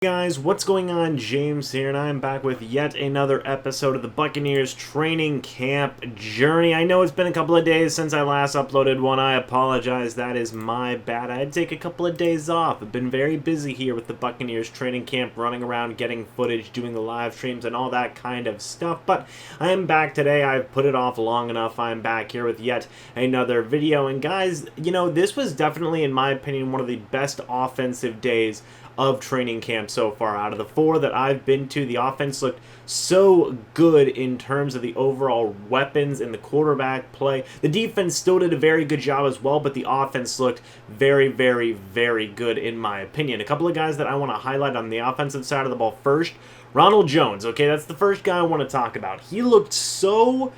Guys, what's going on? James here, and I'm back with yet another episode of the Buccaneers training camp journey. I know it's been a couple of days since I last uploaded one. I apologize. That is my bad. I had to take a couple of days off. I've been very busy here with the Buccaneers training camp, running around, getting footage, doing the live streams, and all that kind of stuff. But I am back today. I've put it off long enough. I'm back here with yet another video. And guys, this was definitely, in my opinion, one of the best offensive days of training camp so far. Out of the four that I've been to, the offense looked so good in terms of the overall weapons and the quarterback play. The defense still did a very good job as well, but the offense looked very, very, very good in my opinion. A couple of guys that I want to highlight on the offensive side of the ball first. Ronald Jones, okay, that's the first guy I want to talk about. He looked so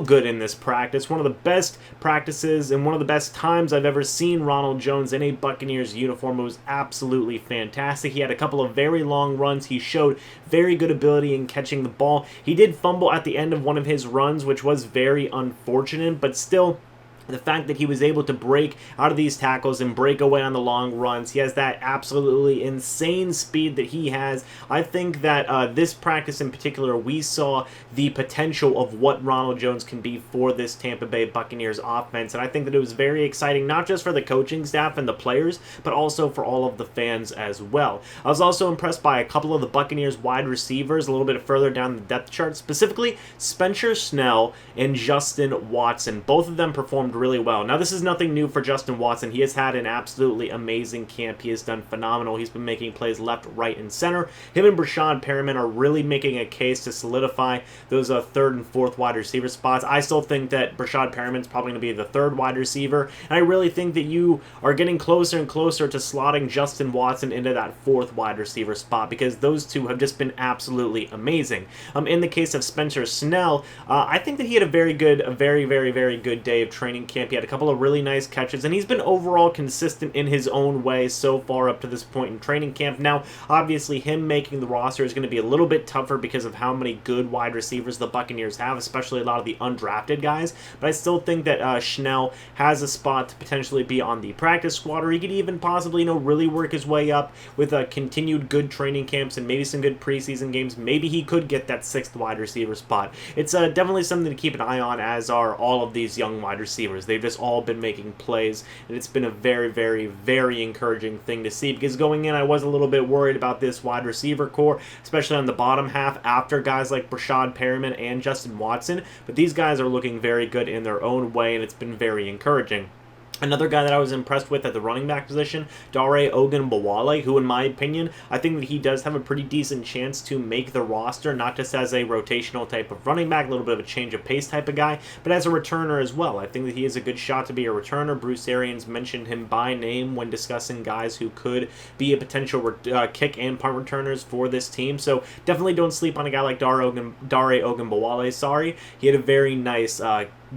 good in this practice. One of the best practices and one of the best times I've ever seen Ronald Jones in a Buccaneers uniform. It was absolutely fantastic. He had a couple of very long runs. He showed very good ability in catching the ball. He did fumble at the end of one of his runs, which was very unfortunate, but still, the fact that he was able to break out of these tackles and break away on the long runs, he has that absolutely insane speed that he has. I think that this practice in particular, we saw the potential of what Ronald Jones can be for this Tampa Bay Buccaneers offense, and I think that it was very exciting, not just for the coaching staff and the players, but also for all of the fans as well. I was also impressed by a couple of the Buccaneers wide receivers a little bit further down the depth chart, specifically Spencer Snell and Justin Watson. Both of them performed really well. Now, this is nothing new for Justin Watson. He has had an absolutely amazing camp. He has done phenomenal. He's been making plays left, right, and center. Him and Brashad Perriman are really making a case to solidify those third and fourth wide receiver spots. I still think that Brashad Perriman's probably going to be the third wide receiver, and I really think that you are getting closer and closer to slotting Justin Watson into that fourth wide receiver spot, because those two have just been absolutely amazing. In the case of Spencer Snell, I think that he had a very, very good day of training camp. He had a couple of really nice catches, and he's been overall consistent in his own way so far up to this point in training camp. Now, obviously, him making the roster is going to be a little bit tougher because of how many good wide receivers the Buccaneers have, especially a lot of the undrafted guys, but I still think that Snell has a spot to potentially be on the practice squad, or he could even possibly, really work his way up with continued good training camps and maybe some good preseason games. Maybe he could get that sixth wide receiver spot. It's definitely something to keep an eye on, as are all of these young wide receivers. They've just all been making plays, and it's been a very, very encouraging thing to see, because going in, I was a little bit worried about this wide receiver core, especially on the bottom half after guys like Brashad Perriman and Justin Watson, but these guys are looking very good in their own way, and it's been very encouraging. Another guy that I was impressed with at the running back position, DAndre Oden, who, in my opinion, I think that he does have a pretty decent chance to make the roster, not just as a rotational type of running back, a little bit of a change of pace type of guy, but as a returner as well. I think that he is a good shot to be a returner. Bruce Arians mentioned him by name when discussing guys who could be a potential kick and punt returners for this team, so definitely don't sleep on a guy like Dare Ogunbowale. He had a very nice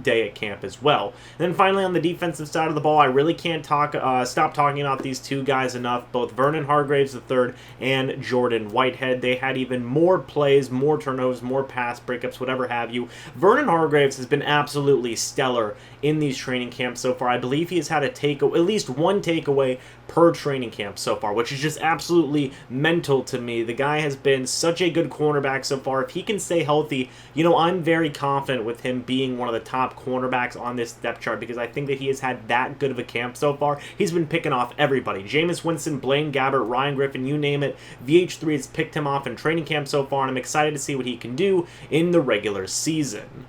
day at camp as well. And then finally, on the defensive side of the ball, I really can't stop talking about these two guys enough, both Vernon Hargreaves III and Jordan Whitehead. They had even more plays, more turnovers, more pass breakups, whatever have you. Vernon Hargreaves has been absolutely stellar in these training camps so far. I believe he has had at least one takeaway per training camp so far, which is just absolutely mental to me. The guy has been such a good cornerback so far. If he can stay healthy, I'm very confident with him being one of the top cornerbacks on this depth chart, because I think that he has had that good of a camp so far. He's been picking off everybody. Jameis Winston, Blaine Gabbert, Ryan Griffin, you name it. VH3 has picked him off in training camp so far, and I'm excited to see what he can do in the regular season.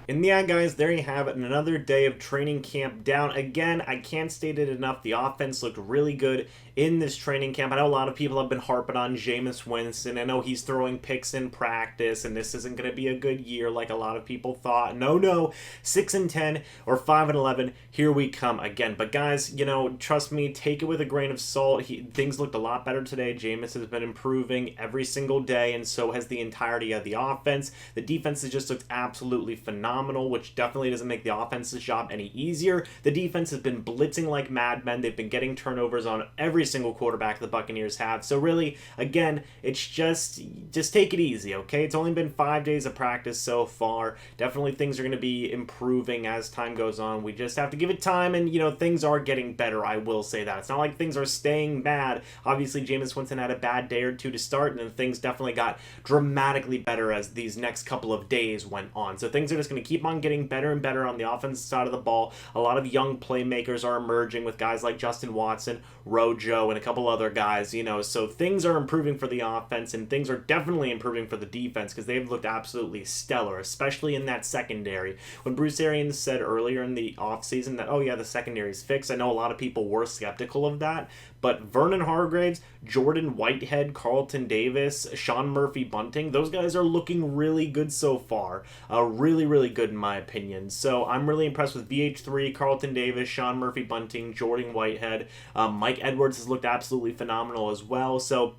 And yeah, guys, there you have it. Another day of training camp down. Again, I can't state it enough. The offense looked really good in this training camp. I know a lot of people have been harping on Jameis Winston. I know he's throwing picks in practice, and this isn't going to be a good year like a lot of people thought. No. 6-10 or 5-11, here we come again. But guys, trust me, take it with a grain of salt. Things looked a lot better today. Jameis has been improving every single day, and so has the entirety of the offense. The defense has just looked absolutely phenomenal. phenomenal, which definitely doesn't make the offense's job any easier. The defense has been blitzing like madmen. They've been getting turnovers on every single quarterback the Buccaneers have. So really, again, it's just take it easy, okay? It's only been 5 days of practice so far. Definitely things are going to be improving as time goes on. We just have to give it time, and, things are getting better, I will say that. It's not like things are staying bad. Obviously, Jameis Winston had a bad day or two to start, and then things definitely got dramatically better as these next couple of days went on. So things are just going to keep on getting better and better on the offensive side of the ball. A lot of young playmakers are emerging with guys like Justin Watson, Rojo, and a couple other guys, so things are improving for the offense, and things are definitely improving for the defense because they've looked absolutely stellar, especially in that secondary. When Bruce Arians said earlier in the offseason that, oh yeah, the secondary's fixed, I know a lot of people were skeptical of that, but Vernon Hargreaves, Jordan Whitehead, Carlton Davis, Sean Murphy-Bunting, those guys are looking really good so far. Really, really good in my opinion. So I'm really impressed with VH3, Carlton Davis, Sean Murphy-Bunting, Jordan Whitehead. Mike Edwards has looked absolutely phenomenal as well. So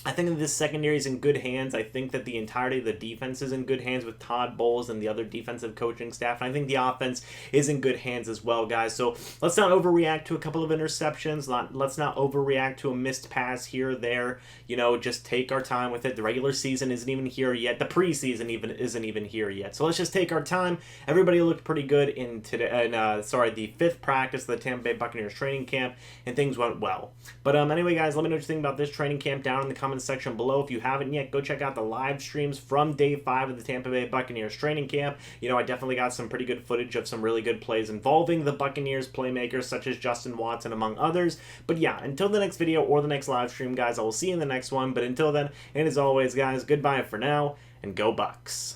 I think that this secondary is in good hands. I think that the entirety of the defense is in good hands with Todd Bowles and the other defensive coaching staff. And I think the offense is in good hands as well, guys. So let's not overreact to a couple of interceptions. Let's not overreact to a missed pass here or there. Just take our time with it. The regular season isn't even here yet. The preseason isn't even here yet. So let's just take our time. Everybody looked pretty good in the fifth practice of the Tampa Bay Buccaneers training camp, and things went well. But anyway, guys, let me know what you think about this training camp down in the comments section below. If you haven't yet, go check out the live streams from day 5 of the Tampa Bay Buccaneers training camp. I definitely got some pretty good footage of some really good plays involving the Buccaneers playmakers such as Justin Watson, among others. But yeah, until the next video or the next live stream, guys, I will see you in the next one. But until then, and as always, guys, goodbye for now, and go Bucs.